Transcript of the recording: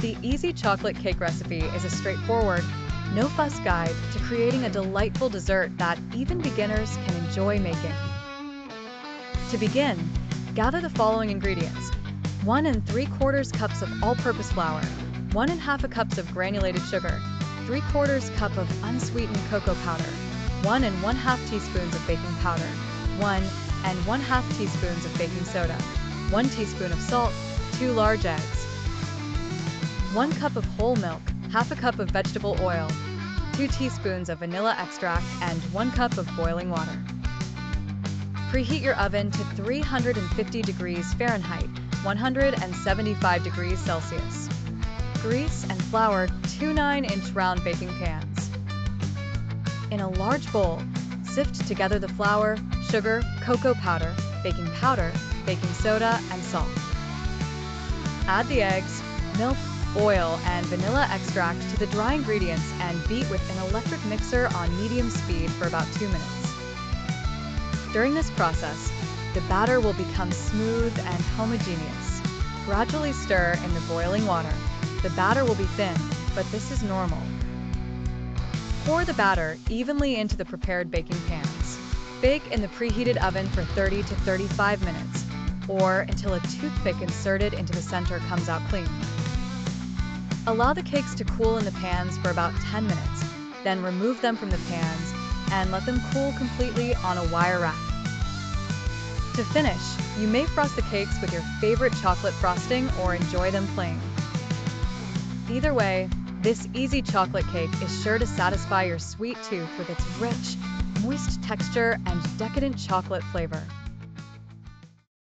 The easy chocolate cake recipe is a straightforward, no-fuss guide to creating a delightful dessert that even beginners can enjoy making. To begin, gather the following ingredients: 1 3/4 cups of all-purpose flour, 1 1/2 cups of granulated sugar, 3/4 cup of unsweetened cocoa powder, 1 1/2 teaspoons of baking powder, 1 1/2 teaspoons of baking soda, 1 teaspoon of salt, 2 large eggs, 1 cup of whole milk, 1/2 cup of vegetable oil, 2 teaspoons of vanilla extract, and 1 cup of boiling water. Preheat your oven to 350 degrees Fahrenheit, 175 degrees Celsius. Grease and flour 2 9-inch round baking pans. In a large bowl, sift together the flour, sugar, cocoa powder, baking soda, and salt. Add the eggs, milk, oil, and vanilla extract to the dry ingredients and beat with an electric mixer on medium speed for about 2 minutes. During this process, the batter will become smooth and homogeneous. Gradually stir in the boiling water. The batter will be thin, but this is normal. Pour the batter evenly into the prepared baking pans. Bake in the preheated oven for 30 to 35 minutes, or until a toothpick inserted into the center comes out clean. Allow the cakes to cool in the pans for about 10 minutes, then remove them from the pans and let them cool completely on a wire rack. To finish, you may frost the cakes with your favorite chocolate frosting or enjoy them plain. Either way, this easy chocolate cake is sure to satisfy your sweet tooth with its rich, moist texture and decadent chocolate flavor.